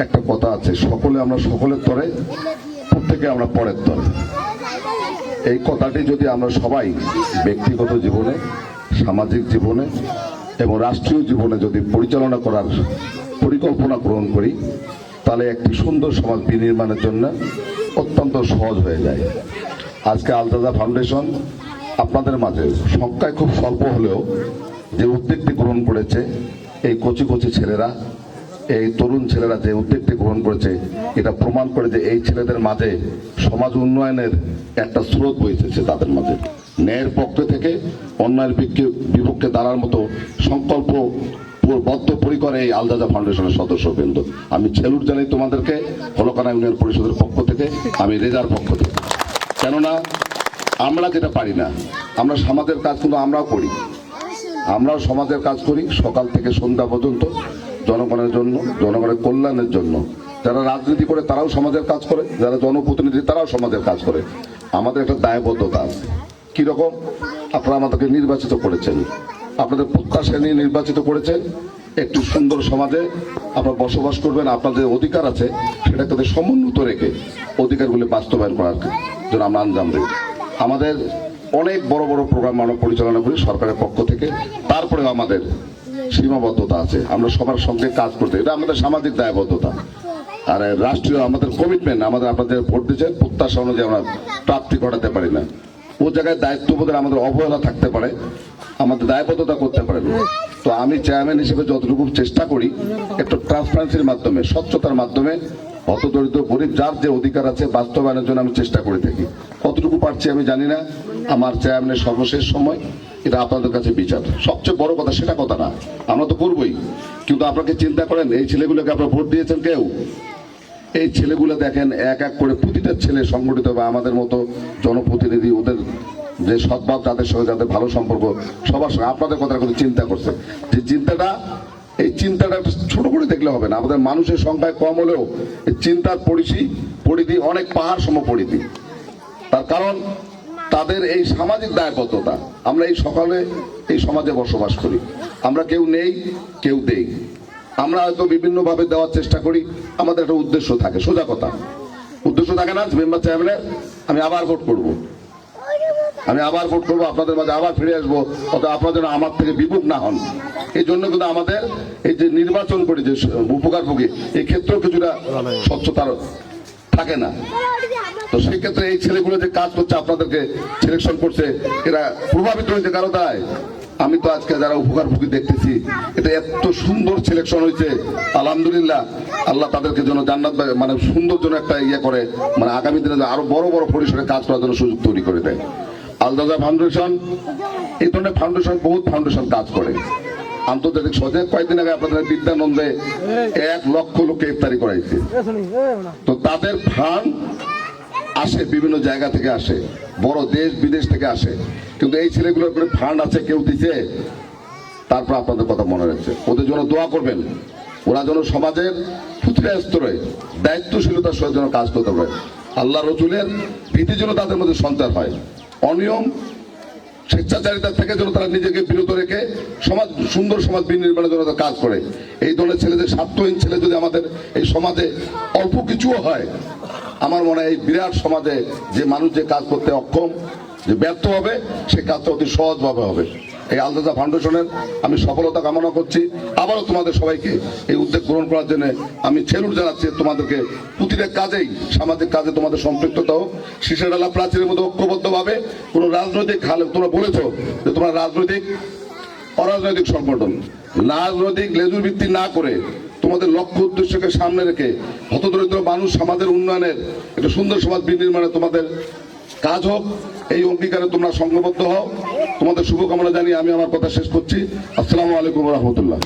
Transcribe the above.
একটা কথা আছে, সকলে আমরা সকলের তরে, প্রত্যেকে আমরা পরের তরে। এই কথাটি যদি আমরা সবাই ব্যক্তিগত জীবনে, সামাজিক জীবনে এবং রাষ্ট্রীয় জীবনে যদি পরিচালনা করার পরিকল্পনা গ্রহণ করি, তাহলে একটি সুন্দর সমাজ বিনির্মাণের জন্য অত্যন্ত সহজ হয়ে যায়। আজকে আল তাজা ফাউন্ডেশন আপনাদের মাঝে সংখ্যায় খুব স্বল্প হলেও যে উদ্যোগটি গ্রহণ করেছে, এই কচি কচি ছেলেরা, এই তরুণ ছেলেরা যে উদ্যোগটি গ্রহণ করেছে, এটা প্রমাণ করে যে এই ছেলেদের মাঝে সমাজ উন্নয়নের একটা স্রোত বইতেছে তাদের মাঝে। ন্যায়ের পক্ষ থেকে অন্যায়ের বিপক্ষে দাঁড়ার মতো সংকল্প বদ্ধপরিকর এই আল তাজা ফাউন্ডেশনের সদস্যবৃন্দ। আমি সেলুট জানাই তোমাদেরকে, হলকানা ইউনিয়ন পরিষদের পক্ষ থেকে, আমি রেজার পক্ষ থেকে। কেননা আমরা যেটা পারি না, আমরা সমাজের কাজ কিন্তু আমরাও করি, আমরাও সমাজের কাজ করি সকাল থেকে সন্ধ্যা পর্যন্ত, জনগণের জন্য, জনগণের কল্যাণের জন্য। যারা রাজনীতি করে তারাও সমাজের কাজ করে, যারা জনপ্রতিনিধি তারাও সমাজের কাজ করে। আমাদের একটা দায়বদ্ধতা আছে। কীরকম? আপনারা আমাদেরকে নির্বাচিত করেছেন, আপনাদের প্রত্যাশা নিয়ে নির্বাচিত করেছেন। একটি সুন্দর সমাজে আপনারা বসবাস করবেন, আপনাদের অধিকার আছে সেটাকে সমুন্নত রেখে অধিকারগুলি বাস্তবায়ন করার জন্য আমরা আঞ্জাম দিই। আমাদের অনেক বড় বড় প্রোগ্রাম আমরা পরিচালনা করি সরকারের পক্ষ থেকে, তারপরেও আমাদের সীমাবদ্ধতা আছে, আমরা সবার সঙ্গে কাজ করতে, এটা আমাদের সামাজিক দায়বদ্ধতা। আর রাষ্ট্রীয় আমাদের কমিটমেন্ট, আমাদের আপনাদের ভোট দিচ্ছেন, প্রত্যাশা অনুযায়ী আমরা প্রাপ্তি ঘটাতে পারি না। ও জায়গায় দায়িত্ববোধের আমাদের অবহেলা থাকতে পারে, আমাদের দায়বদ্ধতা করতে পারে না। তো আমি চেয়ারম্যান হিসেবে যতটুকু চেষ্টা করি, একটু ট্রান্সপারেন্সির মাধ্যমে, স্বচ্ছতার মাধ্যমে হতদরিদ্র গরিব যার যে অধিকার আছে বাস্তবায়নের জন্য আমি চেষ্টা করে থাকি। কতটুকু পারছি আমি জানি না, আমার চেয়ারম্যানের সর্বশেষ সময় এটা আপনাদের কাছে বিচার। সবচেয়ে বড় কথা সেটা কথা না, আমরা তো করবোই, কিন্তু আপনাকে চিন্তা করেন এই ছেলেগুলোকে আপনারা ভোট দিয়েছেন কেউ? এই ছেলেগুলো দেখেন এক এক করে প্রতিটা ছেলে সংগঠিত বা আমাদের মতো জনপ্রতিনিধি, ওদের যে সদ্ভাব, তাদের সঙ্গে যাদের ভালো সম্পর্ক, সবার সঙ্গে আপনাদের কথা কথা চিন্তা করছে। যে চিন্তাটা, এই চিন্তাটা ছোট করে দেখলে হবে না। আমাদের মানুষের সংখ্যায় কম হলেও এই চিন্তার পরিধি অনেক পাহাড় সম পরিধি। তার কারণ তাদের এই সামাজিক দায়বদ্ধতা। আমরা এই সকালে এই সমাজে বসবাস করি, আমরা কেউ নেই কেউ দেই, আমরা হয়তো বিভিন্নভাবে দেওয়ার চেষ্টা করি, আমাদের একটা উদ্দেশ্য থাকে। সোজা কথা, উদ্দেশ্য থাকে না মেম্বার চেয়ারম্যানের আমি আবার ভোট করব, আমি আবার ভোট করবো, আপনাদের মাঝে আবার ফিরে আসবো, অত আপনারা যেন আমার থেকে বিমুখ না হন। এই জন্য কিন্তু আমাদের এই যে নির্বাচন করি যে উপকারভোগী, এই ক্ষেত্রেও কিছুটা স্বচ্ছতার থাকে না। তো সেই ক্ষেত্রে এই ছেলেগুলো যে কাজ করছে, আপনাদেরকে সিলেকশন করছে, এরা প্রভাবিত হয়েছে কারো দায়। আমি তো আজকে যারা উপকারভোগী দেখতেছি, এটা এত সুন্দর সিলেকশন হয়েছে, আলহামদুলিল্লাহ। আল্লাহ তাদেরকে যেন জান্নাত, মানে সুন্দর জন্য একটা ইয়ে করে, মানে আগামী দিনে আরো বড় বড় পরিসরে কাজ করার জন্য সুযোগ তৈরি করে দেয়। আল তাজা ফাউন্ডেশন, এই ধরনের ফাউন্ডেশন, বহুত ফাউন্ডেশন কাজ করে আন্তর্জাতিক সহজে। কয়েকদিন আগে আপনাদের বিদ্যানন্দে 1 লক্ষ লোককে ইফতারি করাইছে। তো তাদের ফান্ড আসে বিভিন্ন জায়গা থেকে, আসে বড় দেশ বিদেশ থেকে আসে, কিন্তু এই ছেলেগুলোর করে ফান্ড আছে, কেউ দিচ্ছে। তারপর আপনাদের কথা মনে রাখছে, ওদের জন্য দোয়া করবেন, ওরা যেন সমাজের প্রতিটা স্তরে দায়িত্বশীলতার সঙ্গে যেন কাজ করতে পারে। আল্লাহ রসুলের ভীতি যেন তাদের মধ্যে সঞ্চার হয়, অনিয়ম স্বেচ্ছাচারিতা থেকে যেন তারা নিজেকে বিরত রেখে সমাজ, সুন্দর সমাজ বিনির্মাণের জন্য কাজ করে। এই ধরনের ছেলেদের, স্বার্থহীন ছেলে যদি আমাদের এই সমাজে অল্প কিছুও হয়, আমার মনে হয় এই বিরাট সমাজে যে মানুষ যে কাজ করতে অক্ষম, যে ব্যর্থ হবে, সেই কাজটা অতি সহজভাবে হবে। এই আল তাজা ফাউন্ডেশনের আমি সফলতা কামনা করছি। আবারও তোমাদের সবাইকে এই উদ্যোগ গ্রহণ করার জন্য আমি সেলুট জানাচ্ছি। তোমাদেরকে প্রতিটা কাজেই, সামাজিক কাজে তোমাদের সম্পৃক্ততা হোক। শীষেডালা প্রাচীরের মধ্যে ঐক্যবদ্ধভাবে কোনো রাজনৈতিক হালে, তোমরা বলেছো যে তোমরা রাজনৈতিক, অরাজনৈতিক সংগঠন, রাজনৈতিক লেজুর ভিত্তি না করে তোমাদের লক্ষ্য উদ্দেশ্যকে সামনে রেখে হতদরিদ্র মানুষ, সমাজের উন্নয়নের একটা সুন্দর সমাজ বিনির্মাণে তোমাদের কাজ হোক, এই অঙ্গীকারে তোমরা সংঘবদ্ধ হও। তোমাদের শুভকামনা জানিয়ে আমি আমার কথা শেষ করছি। আসসালামু আলাইকুম রহমতুল্লাহ।